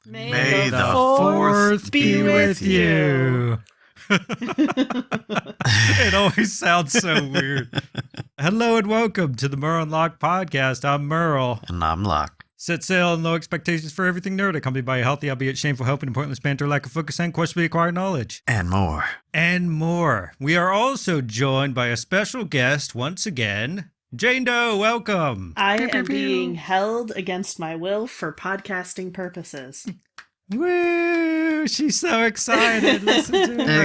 May the fourth be with you. It always sounds so weird. Hello and welcome to the Merle Unlocked podcast. I'm Merle. And I'm Locke. Set sail and low expectations for everything nerd, accompanied by a healthy, albeit shameful, helping and pointless banter, lack of focus, and questionably acquired knowledge. And more. And more. We are also joined by a special guest once again. Jane Doe, welcome. I am being held against my will for podcasting purposes. Woo! She's so excited. Listen to her.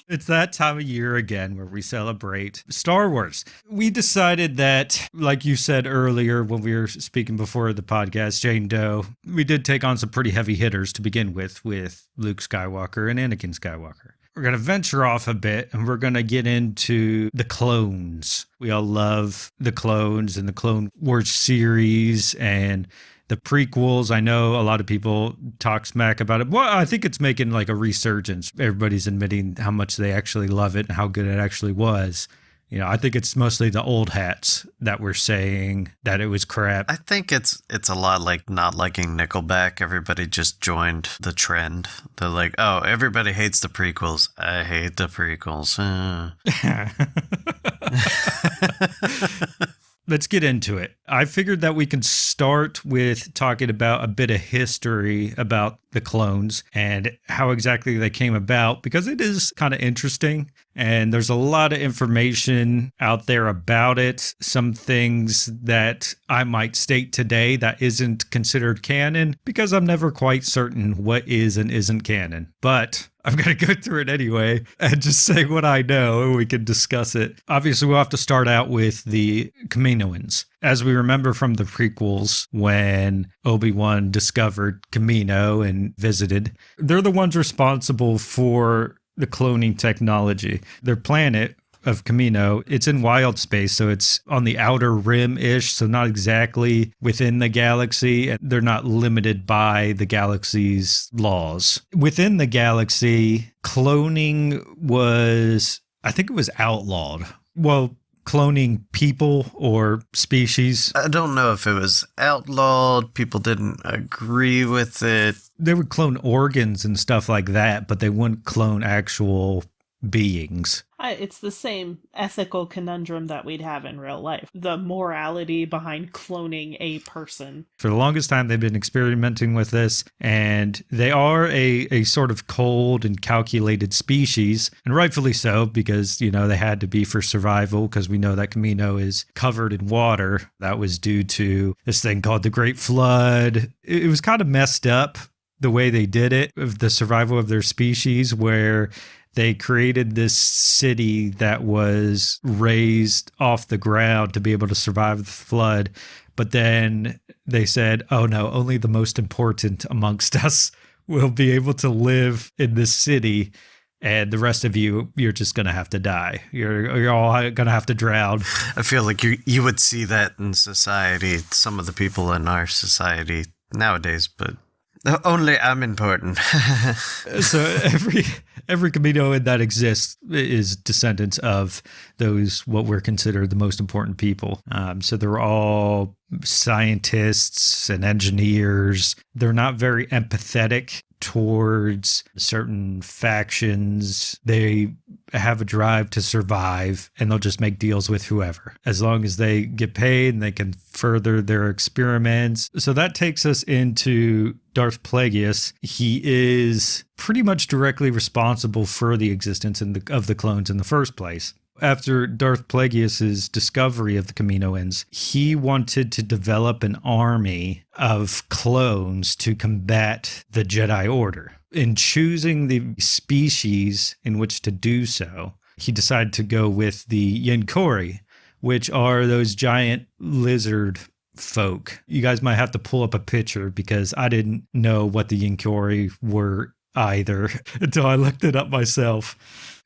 It's that time of year again where we celebrate Star Wars. We decided that, like you said earlier when we were speaking before the podcast, Jane Doe, we did take on some pretty heavy hitters to begin with Luke Skywalker and Anakin Skywalker. We're going to venture off a bit and we're going to get into the clones. We all love the clones and the Clone Wars series and the prequels. I know a lot of people talk smack about it. Well, I think it's making like a resurgence. Everybody's admitting how much they actually love it and how good it actually was. You know, I think it's mostly the old hats that were saying that it was crap. I think it's a lot like not liking Nickelback. Everybody just joined the trend. They're like, oh, everybody hates the prequels. I hate the prequels. Let's get into it. I figured that we can start with talking about a bit of history about the clones and how exactly they came about, because it is kind of interesting and there's a lot of information out there about it. Some things that I might state today that isn't considered canon because I'm never quite certain what is and isn't canon. But I'm going to go through it anyway and just say what I know and we can discuss it. Obviously, we'll have to start out with the Kaminoans. As we remember from the prequels, when Obi-Wan discovered Kamino and visited, they're the ones responsible for the cloning technology. Their planet of Kamino, it's in wild space, so it's on the outer rim-ish, so not exactly within the galaxy, and they're not limited by the galaxy's laws. Within the galaxy, cloning was, I think it was outlawed. Well, cloning people or species. I don't know if it was outlawed. People didn't agree with it. They would clone organs and stuff like that, but they wouldn't clone actual beings. It's the same ethical conundrum that we'd have in real life. The morality behind cloning a person. For the longest time, they've been experimenting with this, and they are a sort of cold and calculated species, and rightfully so, because, you know, they had to be for survival, because we know that Kamino is covered in water. That was due to this thing called the Great Flood. It was kind of messed up the way they did it, of the survival of their species, where they created this city that was raised off the ground to be able to survive the flood. But then they said, oh no, only the most important amongst us will be able to live in this city. And the rest of you, you're just going to have to die. You're all going to have to drown. I feel like you would see that in society, some of the people in our society nowadays, but only I'm important. So every Kaminoan that exists is descendants of those, what we're considered the most important people. So they're all scientists and engineers. They're not very empathetic towards certain factions. They have a drive to survive, and they'll just make deals with whoever, as long as they get paid and they can further their experiments. So that takes us into Darth Plagueis. He is pretty much directly responsible for the existence of the clones in the first place. After Darth Plagueis' discovery of the Kaminoans, he wanted to develop an army of clones to combat the Jedi Order. In choosing the species in which to do so, he decided to go with the Yinkori, which are those giant lizard folk. You guys might have to pull up a picture because I didn't know what the Yinkori were either until I looked it up myself.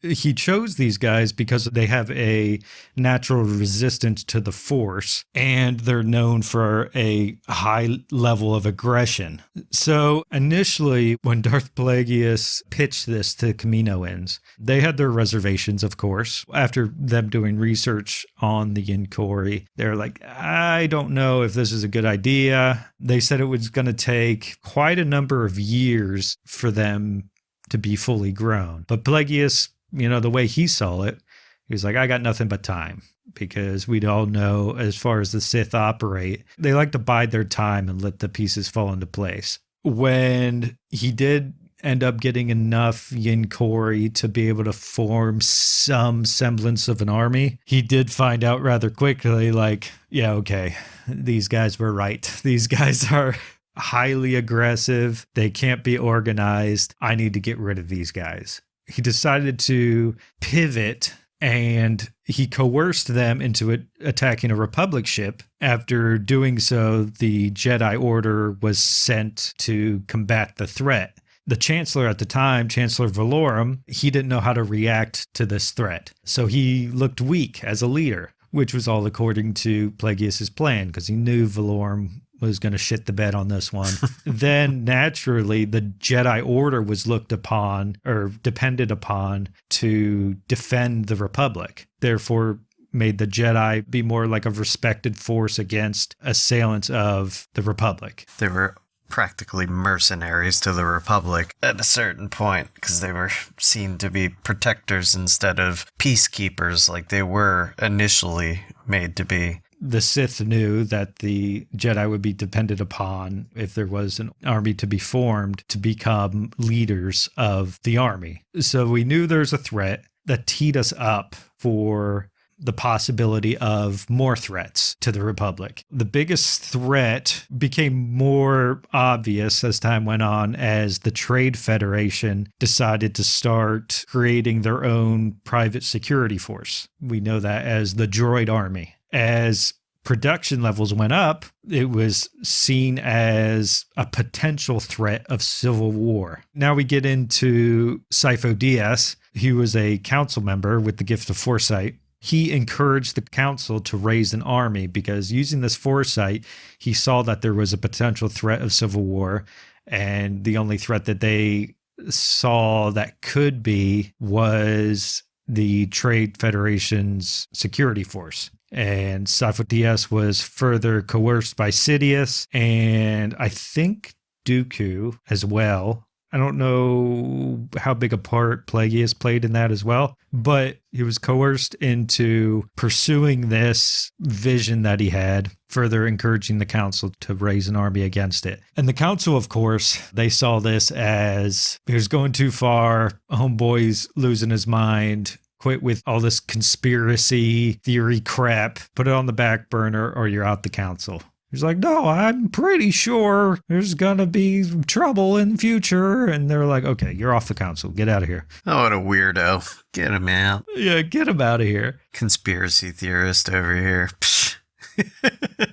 He chose these guys because they have a natural resistance to the Force, and they're known for a high level of aggression. So initially, when Darth Plagueis pitched this to Kaminoans, they had their reservations, of course. After them doing research on the Yin'Kori, they're like, I don't know if this is a good idea. They said it was going to take quite a number of years for them to be fully grown. But Plagueis, the way he saw it, he was like, I got nothing but time, because we'd all know, as far as the Sith operate, they like to bide their time and let the pieces fall into place. When he did end up getting enough Yin'Kori to be able to form some semblance of an army, he did find out rather quickly, like, yeah, okay, these guys were right. These guys are highly aggressive. They can't be organized. I need to get rid of these guys. He decided to pivot, and he coerced them into attacking a Republic ship. After doing so, the Jedi Order was sent to combat the threat. The Chancellor at the time, Chancellor Valorum, he didn't know how to react to this threat. So he looked weak as a leader, which was all according to Plagueis' plan, because he knew Valorum was going to shit the bed on this one. Then naturally, the Jedi Order was looked upon or depended upon to defend the Republic. Therefore, made the Jedi be more like a respected force against assailants of the Republic. They were practically mercenaries to the Republic at a certain point, because they were seen to be protectors instead of peacekeepers like they were initially made to be. The Sith knew that the Jedi would be depended upon, if there was an army to be formed, to become leaders of the army. So we knew there's a threat that teed us up for the possibility of more threats to the Republic. The biggest threat became more obvious as time went on, as the Trade Federation decided to start creating their own private security force. We know that as the Droid Army. As production levels went up, it was seen as a potential threat of civil war. Now we get into Sifo Dyas. He was a council member with the gift of foresight. He encouraged the council to raise an army because, using this foresight, he saw that there was a potential threat of civil war, and the only threat that they saw that could be was the Trade Federation's security force. And Sifo Dyas was further coerced by Sidious, and I think Dooku as well. I don't know how big a part Plagueis played in that as well, but he was coerced into pursuing this vision that he had, further encouraging the council to raise an army against it. And the council, of course, they saw this as, he was going too far, homeboy's losing his mind, quit with all this conspiracy theory crap, put it on the back burner, or you're out the council. He's like, no, I'm pretty sure there's going to be trouble in the future. And they're like, okay, you're off the council. Get out of here. Oh, what a weirdo. Get him out. Yeah, get him out of here. Conspiracy theorist over here. Psh.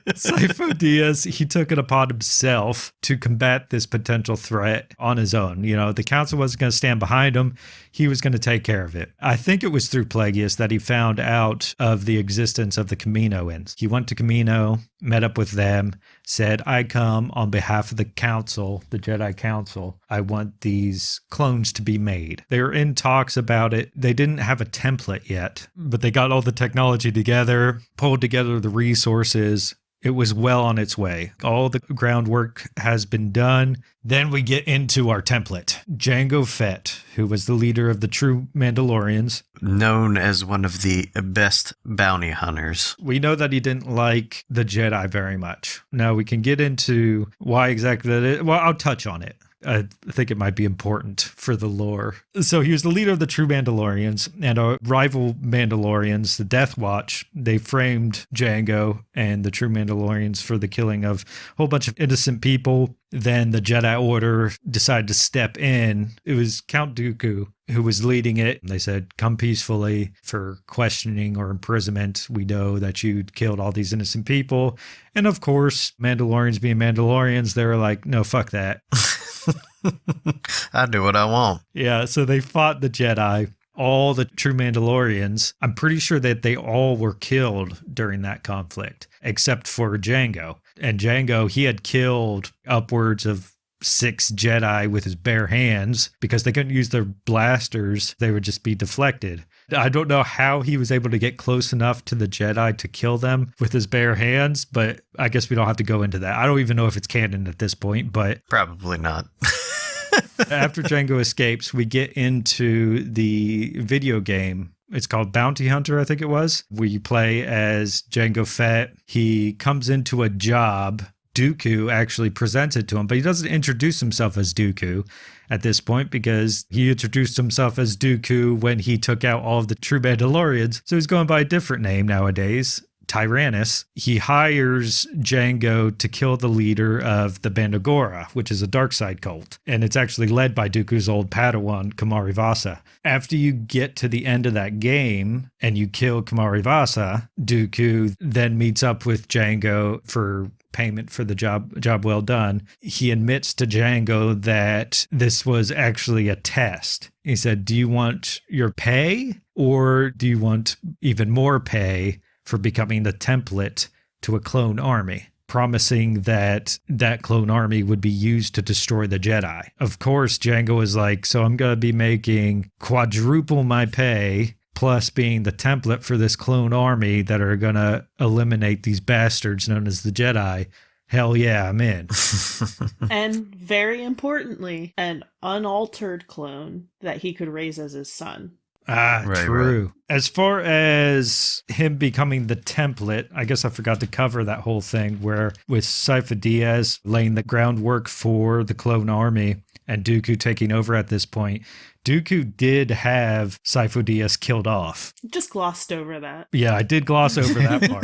Sifo Dyas, he took it upon himself to combat this potential threat on his own. The council wasn't going to stand behind him. He was going to take care of it. I think it was through Plagueis that he found out of the existence of the Kaminoans. He went to Kamino, met up with them, said, I come on behalf of the council, the Jedi Council. I want these clones to be made. They were in talks about it. They didn't have a template yet, but they got all the technology together, pulled together the resources. It was well on its way. All the groundwork has been done. Then we get into our template. Jango Fett, who was the leader of the true Mandalorians. Known as one of the best bounty hunters. We know that he didn't like the Jedi very much. Now we can get into why exactly that is. Well, I'll touch on it. I think it might be important for the lore. So he was the leader of the true Mandalorians, and our rival Mandalorians, the Death Watch, they framed Jango and the true Mandalorians for the killing of a whole bunch of innocent people. Then the Jedi Order decided to step in. It was Count Dooku who was leading it. They said, come peacefully for questioning or imprisonment. We know that you killed all these innocent people. And of course, Mandalorians being Mandalorians, they were like, no, fuck that. I do what I want. Yeah, so they fought the Jedi. all the true Mandalorians, I'm pretty sure that they all were killed during that conflict, except for Jango. And Jango, he had killed upwards of 6 Jedi with his bare hands because they couldn't use their blasters. They would just be deflected. I don't know how he was able to get close enough to the Jedi to kill them with his bare hands, but I guess we don't have to go into that. I don't even know if it's canon at this point, but Probably not. after Jango escapes, we get into the video game. It's called Bounty Hunter, I think it was, where you play as Jango Fett. He comes into a job. Dooku actually presents it to him, but he doesn't introduce himself as Dooku at this point because he introduced himself as Dooku when he took out all of the true Mandalorians. So he's going by a different name nowadays. Tyrannus. He hires Jango to kill the leader of the Bandagora, which is a dark side cult. And it's actually led by Dooku's old Padawan, Kamari Vasa. After you get to the end of that game and you kill Kamari Vasa, Dooku then meets up with Jango for payment for the job well done. He admits to Jango that this was actually a test. He said, do you want your pay or do you want even more pay for becoming the template to a clone army, promising that that clone army would be used to destroy the Jedi? Of course, Jango is like, so I'm going to be making quadruple my pay plus being the template for this clone army that are going to eliminate these bastards known as the Jedi. Hell yeah, I'm in. And very importantly, an unaltered clone that he could raise as his son. Ah, Right, true. right. As far as him becoming the template, I guess I forgot to cover that whole thing where with Sifo Dyas laying the groundwork for the clone army and Dooku taking over at this point, Dooku did have Sifo Dyas killed off. Just glossed over that. Yeah, I did gloss over that part.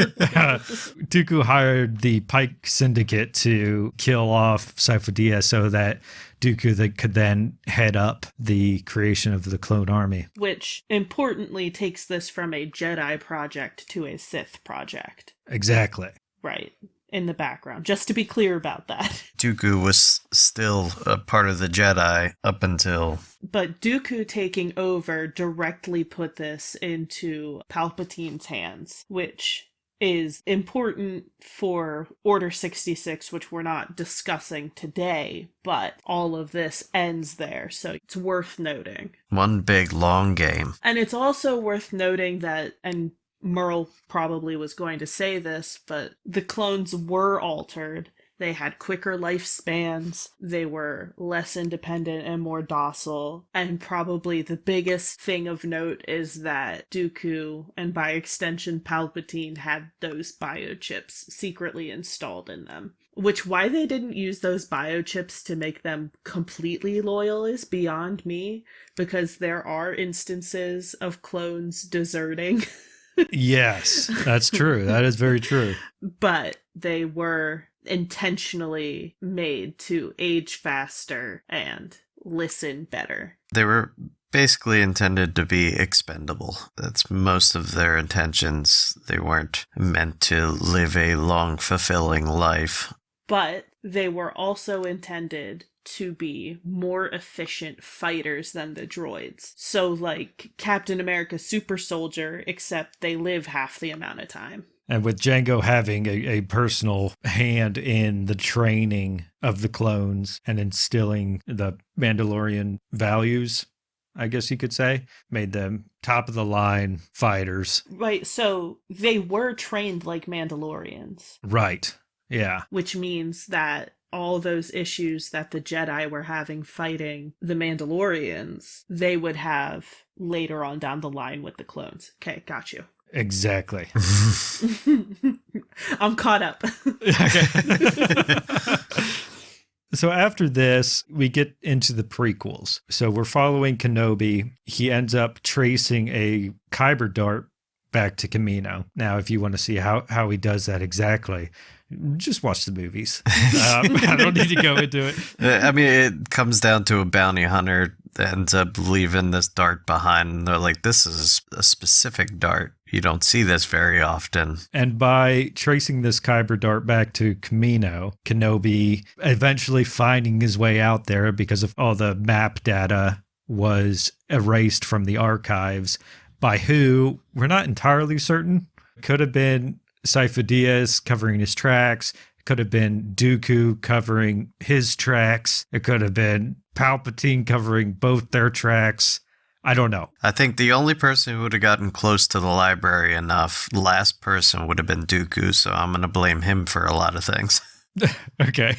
Dooku hired the Pike Syndicate to kill off Sifo Dyas so that Dooku could then head up the creation of the clone army. Which importantly takes this from a Jedi project to a Sith project. Exactly. Right. In the background, just to be clear about that. Dooku was still a part of the Jedi up until... But Dooku taking over directly put this into Palpatine's hands, which is important for Order 66, which we're not discussing today, but all of this ends there, so it's worth noting. One big long game. And it's also worth noting that, and Merle probably was going to say this, but the clones were altered. They had quicker lifespans, they were less independent and more docile, and probably the biggest thing of note is that Dooku, and by extension Palpatine, had those biochips secretly installed in them. Which, why they didn't use those biochips to make them completely loyal is beyond me, because there are instances of clones deserting. Yes, that's true. That is very true. But they were intentionally made to age faster and listen better. They were basically intended to be expendable. That's most of their intentions. They weren't meant to live a long, fulfilling life. But they were also intended to be more efficient fighters than the droids. So like Captain America Super Soldier, except they live half the amount of time. And with Jango having a personal hand in the training of the clones and instilling the Mandalorian values, I guess you could say, made them top of the line fighters. Right, so they were trained like Mandalorians. Right. Yeah. Which means that all those issues that the Jedi were having fighting the Mandalorians, they would have later on down the line with the clones. Okay, got you. Exactly. I'm caught up. So after this, we get into the prequels. So we're following Kenobi. He ends up tracing a Kyber dart back to Kamino. Now, if you want to see how he does that exactly, just watch the movies. I don't need to go into it. I mean, it comes down to a bounty hunter that ends up leaving this dart behind. And they're like, this is a specific dart. You don't see this very often. And by tracing this Kyber dart back to Kamino, Kenobi eventually finding his way out there because of all the map data was erased from the archives. By who? We're not entirely certain. Could have been Sifo Dyas covering his tracks. It could have been Dooku covering his tracks. It could have been Palpatine covering both their tracks. I don't know. I think the only person who would have gotten close to the library enough, last person would have been Dooku, so I'm going to blame him for a lot of things. Okay.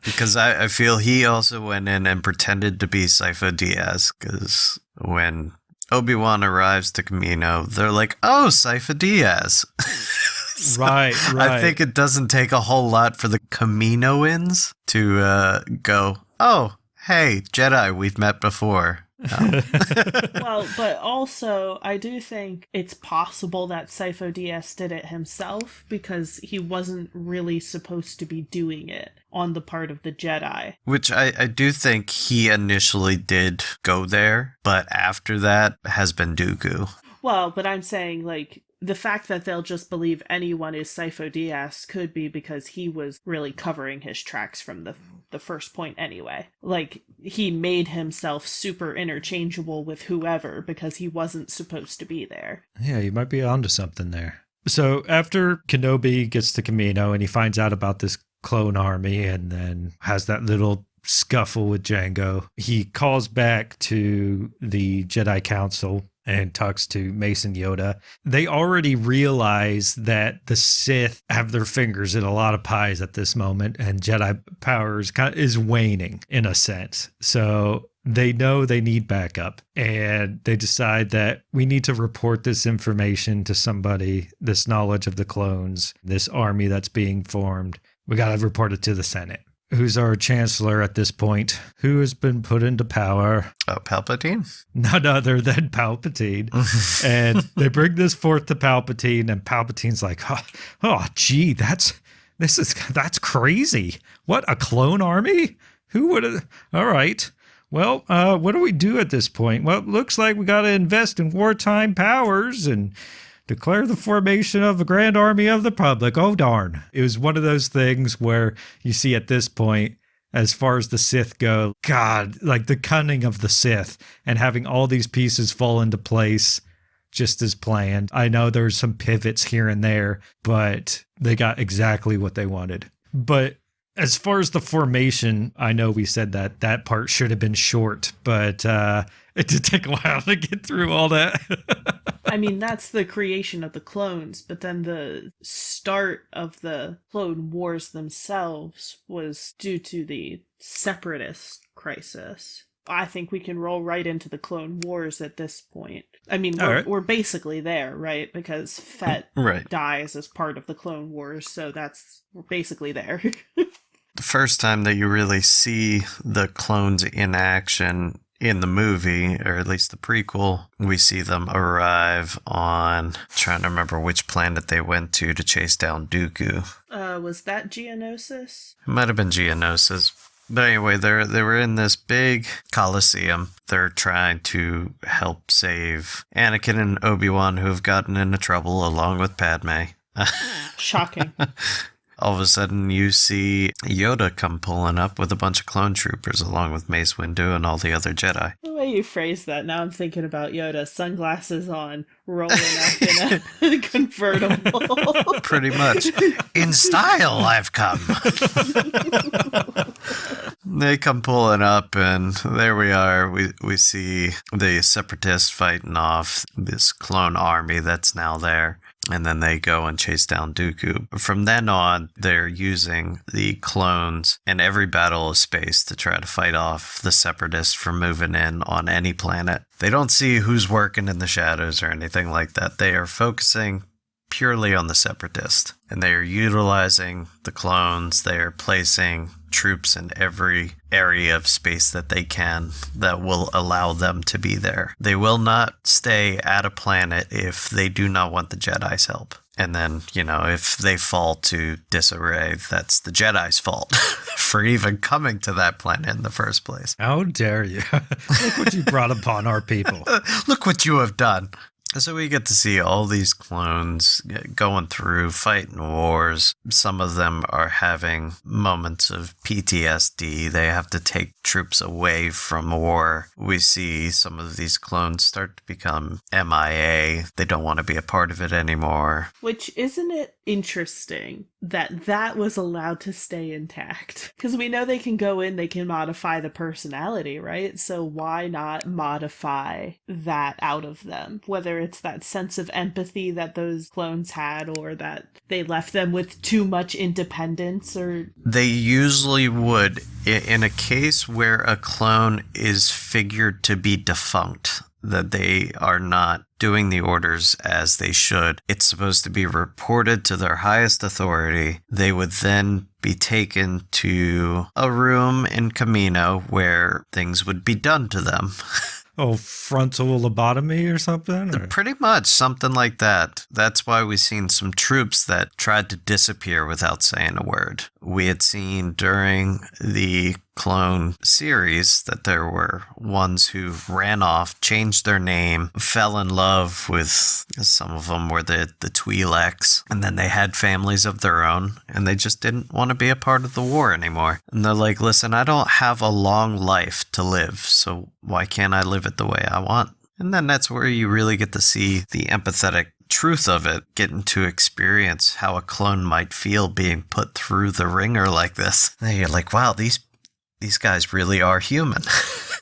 Because I feel he also went in and pretended to be Sifo Dyas, because when Obi-Wan arrives to Kamino, they're like, oh, Sifo Dyas. So Right. I think it doesn't take a whole lot for the Kaminoans to go, oh, hey, Jedi, we've met before. No. Well, but also, I do think it's possible that Sifo Dyas did it himself because he wasn't really supposed to be doing it on the part of the Jedi. Which I do think he initially did go there, but after that has been Dooku. Well, but I'm saying, like, the fact that they'll just believe anyone is Sifo Dyas could be because he was really covering his tracks from the first point anyway. Like, he made himself super interchangeable with whoever because he wasn't supposed to be there. Yeah, you might be onto something there. So after Kenobi gets to Kamino and he finds out about this clone army and then has that little scuffle with Jango, he calls back to the Jedi Council and talks to Mace and Yoda. They already realize that the Sith have their fingers in a lot of pies at this moment, and Jedi power is waning in a sense. So they know they need backup, and they decide that we need to report this information to somebody, this knowledge of the clones, this army that's being formed. We got to report it to the Senate. Who's our chancellor at this point? Who has been put into power? Oh, Palpatine? None other than Palpatine. And they bring this forth to Palpatine, and Palpatine's like, gee, that's crazy. What, a clone army? Who would have? All right. Well, what do we do at this point? Well, it looks like we got to invest in wartime powers and declare the formation of a grand army of the Republic. Oh, darn. It was one of those things where you see at this point, as far as the Sith go, God, like the cunning of the Sith and having all these pieces fall into place just as planned. I know there's some pivots here and there, but they got exactly what they wanted. But as far as the formation, I know we said that part should have been short, but it did take a while to get through all that. I mean, that's the creation of the clones, but then the start of the clone wars themselves was due to the separatist crisis. I think we can roll right into the clone wars at this point. I mean, we're basically there, right? Because Fett dies as part of the clone wars, so we're basically there. The first time that you really see the clones in action in the movie, or at least the prequel, we see them arrive on, trying to remember which planet they went to chase down Dooku. Was that Geonosis? It might have been Geonosis. But anyway, they were in this big coliseum. They're trying to help save Anakin and Obi-Wan, who have gotten into trouble along with Padme. Shocking. All of a sudden, you see Yoda come pulling up with a bunch of clone troopers along with Mace Windu and all the other Jedi. The way you phrase that, now I'm thinking about Yoda, sunglasses on, rolling up in a convertible. Pretty much. In style, I've come. They come pulling up, and there we are. We see the Separatists fighting off this clone army that's now there. And then they go and chase down Dooku. From then on, they're using the clones in every battle of space to try to fight off the Separatists from moving in on any planet. They don't see who's working in the shadows or anything like that. They are focusing purely on the Separatists. And they are utilizing the clones. They are placing troops in every area of space that they can that will allow them to be there. They will not stay at a planet if they do not want the Jedi's help. And then, if they fall to disarray, that's the Jedi's fault for even coming to that planet in the first place. How dare you? Look what you brought upon our people. Look what you have done. So we get to see all these clones going through fighting wars. Some of them are having moments of PTSD. They have to take troops away from war. We see some of these clones start to become MIA. They don't want to be a part of it anymore. Which, isn't it interesting that that was allowed to stay intact? Because we know they can go in, they can modify the personality, right? So why not modify that out of them? Whether it's that sense of empathy that those clones had, or that they left them with too much independence, or... They usually would, in a case where a clone is figured to be defunct, that they are not doing the orders as they should. It's supposed to be reported to their highest authority. They would then be taken to a room in Camino where things would be done to them. Oh, frontal lobotomy or something? Or? Pretty much something like that. That's why we've seen some troops that tried to disappear without saying a word. We had seen during the clone series that there were ones who ran off, changed their name, fell in love with, some of them were the Twi'leks, and then they had families of their own, and they just didn't want to be a part of the war anymore. And they're like, listen, I don't have a long life to live, so why can't I live it the way I want? And then that's where you really get to see the empathetic truth of it, getting to experience how a clone might feel being put through the ringer like this. And you're like, wow, these guys really are human.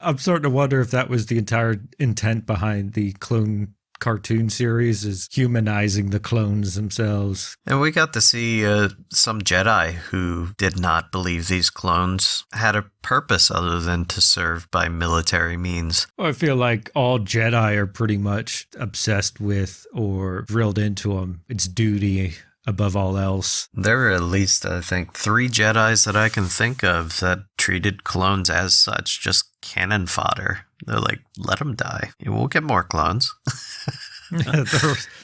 I'm starting to wonder if that was the entire intent behind the clone cartoon series, is humanizing the clones themselves. And we got to see some Jedi who did not believe these clones had a purpose other than to serve by military means. I feel like all Jedi are pretty much obsessed with, or drilled into them, it's duty above all else. There are at least, I think, 3 Jedis that I can think of that treated clones as such, just cannon fodder. They're like, let them die. We'll get more clones.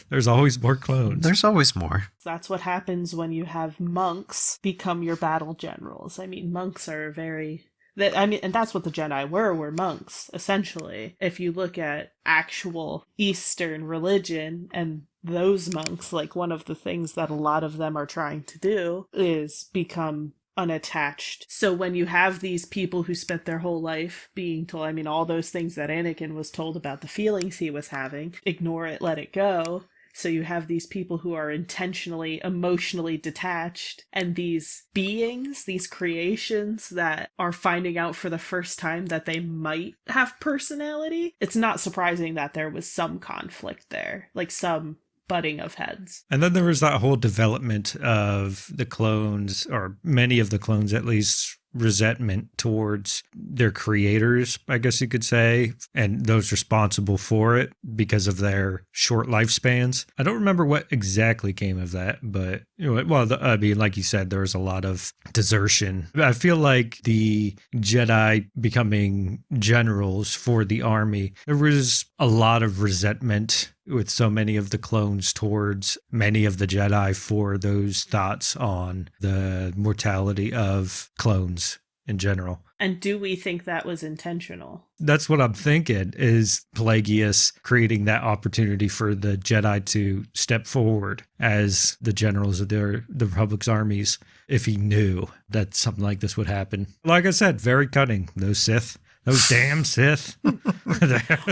There's always more clones. There's always more. That's what happens when you have monks become your battle generals. I mean, monks are and that's what the Jedi were monks, essentially. If you look at actual Eastern religion and those monks, like, one of the things that a lot of them are trying to do is become unattached. So when you have these people who spent their whole life being told, I mean, all those things that Anakin was told about the feelings he was having, ignore it, let it go. So you have these people who are intentionally, emotionally detached, and these beings, these creations that are finding out for the first time that they might have personality. It's not surprising that there was some conflict there, like some butting of heads. And then there was that whole development of the clones, or many of the clones at least, resentment towards their creators, I guess you could say, and those responsible for it because of their short lifespans. I don't remember what exactly came of that, but I mean, like you said, there was a lot of desertion. I feel like the Jedi becoming generals for the army, there was a lot of resentment with so many of the clones towards many of the Jedi for those thoughts on the mortality of clones in general. And do we think that was intentional? That's what I'm thinking, is Pelagius creating that opportunity for the Jedi to step forward as the generals of the Republic's armies if he knew that something like this would happen. Like I said, very cunning, those Sith. Those damn Sith.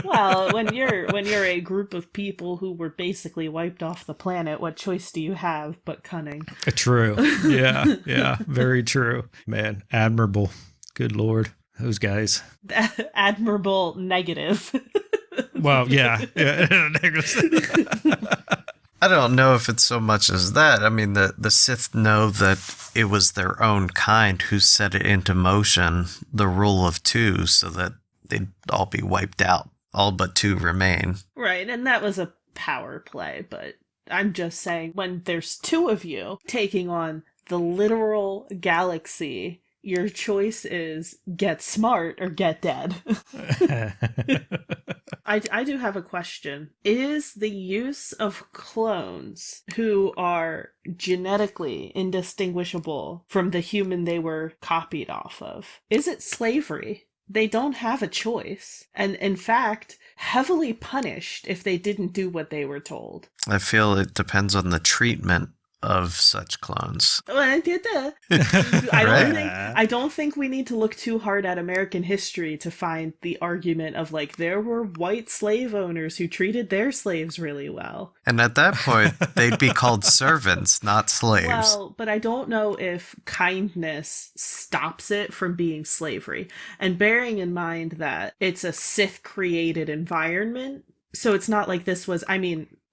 Well, when you're a group of people who were basically wiped off the planet, what choice do you have but cunning? True. Yeah, very true. Man, admirable. Good Lord. Those guys. Admirable negative. Well, yeah. I don't know if it's so much as that. I mean, the Sith know that it was their own kind who set it into motion, the rule of 2, so that they'd all be wiped out. All but 2 remain. Right, and that was a power play, but I'm just saying, when there's 2 of you taking on the literal galaxy, your choice is get smart or get dead. I do have a question. Is the use of clones who are genetically indistinguishable from the human they were copied off of, is it slavery? they don't have a choice. And in fact, heavily punished if they didn't do what they were told. I feel it depends on the treatment of such clones. I Right? don't think we need to look too hard at American history to find the argument of like there were white slave owners who treated their slaves really well. And at that point, they'd be called servants, not slaves. Well, but I don't know if kindness stops it from being slavery. And bearing in mind that it's a Sith created environment, so it's not like this was,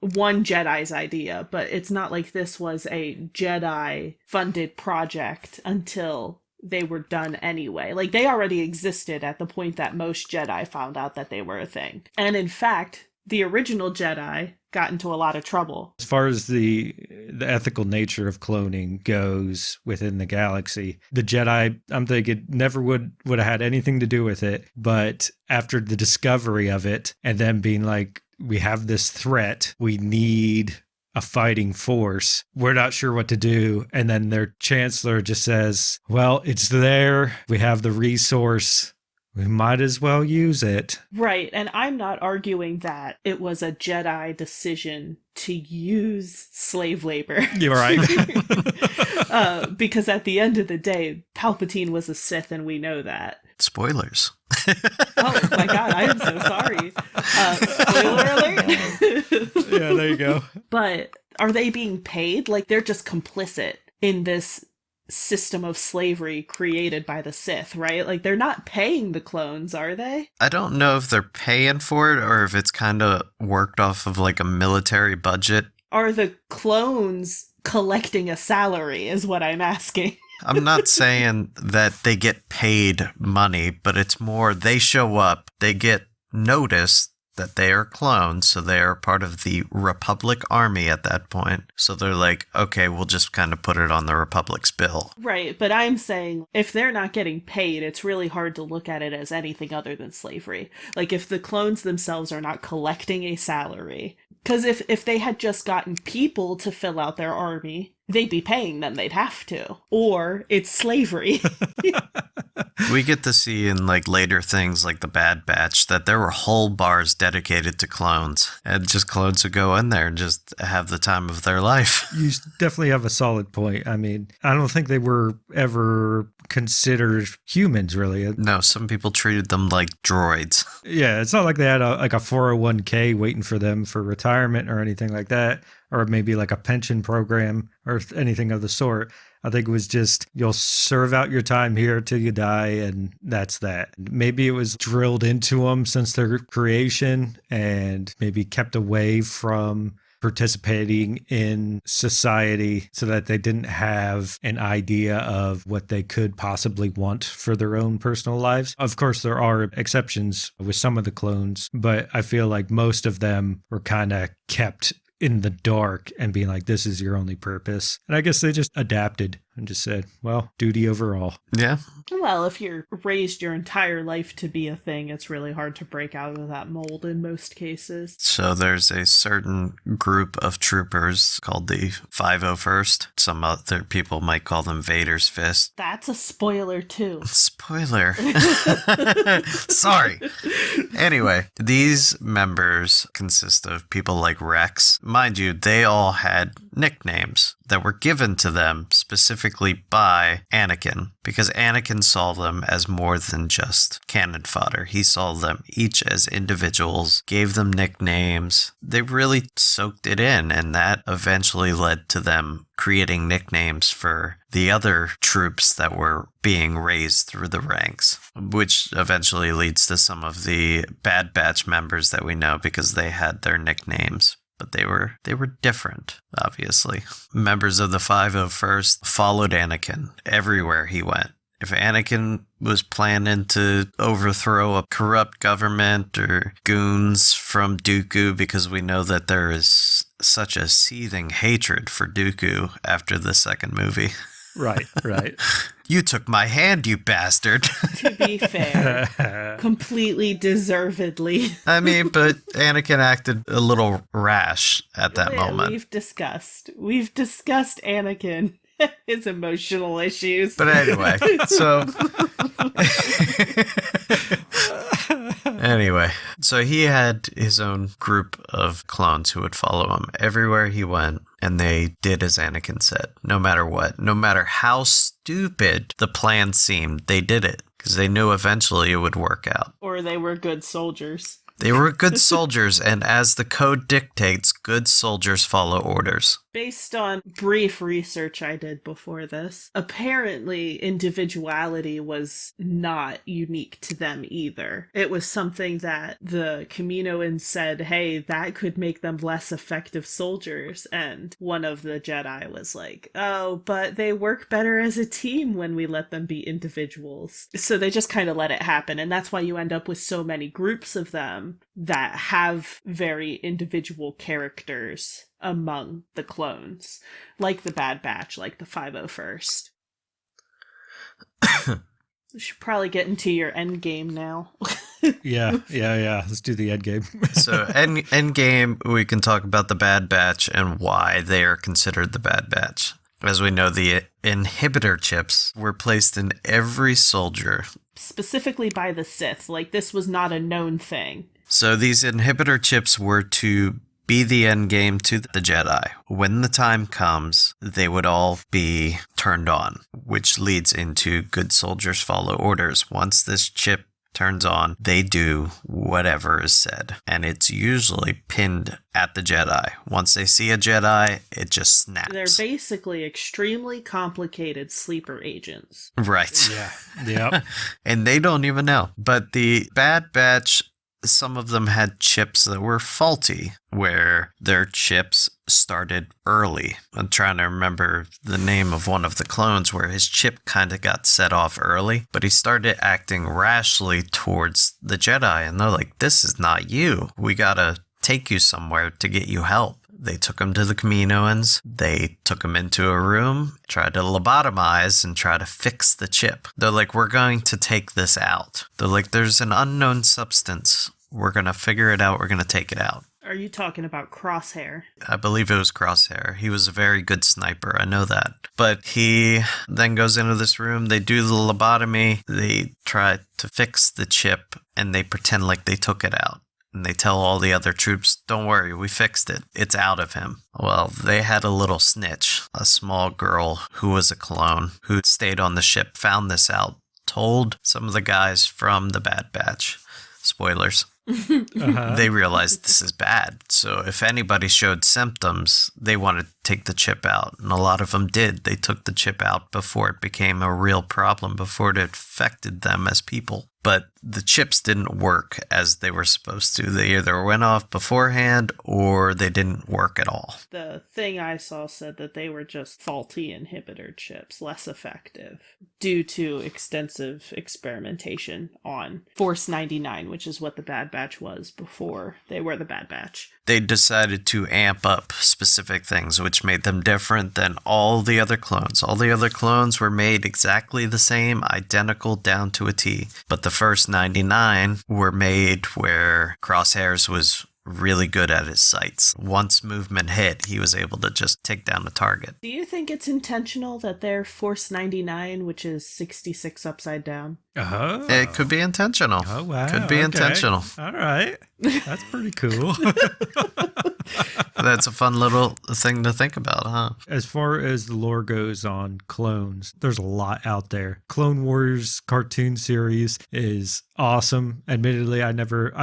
one Jedi's idea, but it's not like this was a Jedi funded project until they were done anyway. Like, they already existed at the point that most Jedi found out that they were a thing. And in fact, the original Jedi got into a lot of trouble. As far as the ethical nature of cloning goes within the galaxy, the Jedi, I'm thinking, never would have had anything to do with it. But after the discovery of it, and then being like, we have this threat, we need a fighting force, we're not sure what to do. And then their chancellor just says, well, it's there, we have the resource, we might as well use it. Right, and I'm not arguing that it was a Jedi decision to use slave labor. You're right. Because at the end of the day, Palpatine was a Sith, and we know that. Spoilers. Oh my god, I am so sorry. Spoiler alert. Yeah, there you go. But are they being paid? Like, they're just complicit in this system of slavery created by the Sith, right? Like, they're not paying the clones, are they? I don't know if they're paying for it or if it's kind of worked off of like a military budget. Are the clones collecting a salary is what I'm asking. I'm not saying that they get paid money, but it's more they show up, they get noticed that they are clones, so they are part of the Republic Army at that point. So they're like, okay, we'll just kind of put it on the Republic's bill. Right, but I'm saying if they're not getting paid, it's really hard to look at it as anything other than slavery. Like, if the clones themselves are not collecting a salary, because if they had just gotten people to fill out their army, they'd be paying them, they'd have to. Or it's slavery. We get to see in like later things like the Bad Batch that there were whole bars dedicated to clones, and just clones would go in there and just have the time of their life. You definitely have a solid point. I mean, I don't think they were ever considered humans, really. No, some people treated them like droids. Yeah, it's not like they had a 401k waiting for them for retirement or anything like that, or maybe like a pension program or anything of the sort. I think it was just, you'll serve out your time here till you die, and that's that. Maybe it was drilled into them since their creation and maybe kept away from participating in society so that they didn't have an idea of what they could possibly want for their own personal lives. Of course, there are exceptions with some of the clones, but I feel like most of them were kind of kept in the dark and being like, this is your only purpose. And I guess they just adapted and just said, well, duty overall. Yeah. Well, if you're raised your entire life to be a thing, it's really hard to break out of that mold in most cases. So there's a certain group of troopers called the 501st. Some other people might call them Vader's Fist. That's a spoiler, too. Spoiler. Sorry. Anyway, these members consist of people like Rex. Mind you, they all had nicknames that were given to them specifically by Anakin, because Anakin saw them as more than just cannon fodder. He saw them each as individuals, gave them nicknames. They really soaked it in, and that eventually led to them creating nicknames for the other troops that were being raised through the ranks, which eventually leads to some of the Bad Batch members that we know because they had their nicknames. But they were different, obviously. Members of the 501st followed Anakin everywhere he went. If Anakin was planning to overthrow a corrupt government or goons from Dooku, because we know that there is such a seething hatred for Dooku after the second movie. Right. You took my hand, you bastard. To be fair, completely deservedly. I mean, but Anakin acted a little rash at that moment. We've discussed Anakin, his emotional issues. But anyway, so Anyway, so he had his own group of clones who would follow him everywhere he went, and they did as Anakin said, no matter what. No matter how stupid the plan seemed, they did it, because they knew eventually it would work out. Or they were good soldiers. They were good soldiers, and as the code dictates, good soldiers follow orders. Based on brief research I did before this, apparently individuality was not unique to them either. It was something that the Kaminoans said, hey, that could make them less effective soldiers. And one of the Jedi was like, oh, but they work better as a team when we let them be individuals. So they just kind of let it happen. And that's why you end up with so many groups of them that have very individual characters among the clones, like the Bad Batch, like the 501st. We should probably get into your end game now. Yeah. Let's do the end game. So end game, we can talk about the Bad Batch and why they are considered the Bad Batch. As we know, the inhibitor chips were placed in every soldier. Specifically by the Sith. Like, this was not a known thing. So these inhibitor chips were to be the end game to the Jedi. When the time comes, they would all be turned on, which leads into good soldiers follow orders. Once this chip turns on, they do whatever is said. And it's usually pinned at the Jedi. Once they see a Jedi, it just snaps. They're basically extremely complicated sleeper agents. Right. Yeah. Yep. And they don't even know. But the Bad Batch, some of them had chips that were faulty, where their chips started early. I'm trying to remember the name of one of the clones where his chip kind of got set off early, but he started acting rashly towards the Jedi, and they're like, this is not you. We gotta take you somewhere to get you help. They took him to the Kaminoans. They took him into a room, tried to lobotomize and try to fix the chip. They're like, we're going to take this out. They're like, there's an unknown substance. We're going to figure it out. We're going to take it out. Are you talking about Crosshair? I believe it was Crosshair. He was a very good sniper. I know that. But he then goes into this room. They do the lobotomy. They try to fix the chip, and they pretend like they took it out. And they tell all the other troops, don't worry, we fixed it. It's out of him. Well, they had a little snitch, a small girl who was a clone, who stayed on the ship, found this out, told some of the guys from the Bad Batch. Spoilers. They realized this is bad. So if anybody showed symptoms, they wanted to take the chip out. And a lot of them did. They took the chip out before it became a real problem, before it affected them as people. But the chips didn't work as they were supposed to. They either went off beforehand or they didn't work at all. The thing I saw said that they were just faulty inhibitor chips, less effective, due to extensive experimentation on Force 99, which is what the Bad Batch was before they were the Bad Batch. They decided to amp up specific things, which made them different than all the other clones. All the other clones were made exactly the same, identical down to a T. But the first 99 were made where Crosshairs was really good at his sights. Once movement hit, he was able to just take down the target. Do you think it's intentional that they're Force 99, which is 66 upside down? Oh. It could be intentional. Oh, wow. Could be intentional. All right. That's pretty cool. That's a fun little thing to think about, huh? As far as the lore goes on clones, there's a lot out there. Clone Wars cartoon series is awesome. Admittedly, I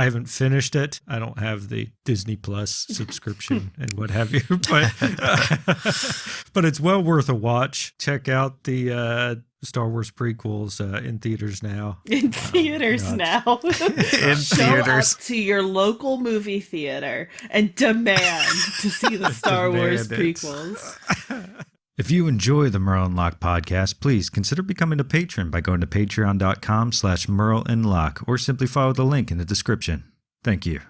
haven't finished it. I don't have the Disney Plus subscription and what have you, but it's well worth a watch. Check out the Star Wars prequels in theaters now. In theaters now. In Show theaters. up to your local movie theater and demand to see the Star Wars Demand it. prequels. If you enjoy the Merle and Locke podcast, please consider becoming a patron by going to patreon.com/Merle and Locke or simply follow the link in the description. Thank you.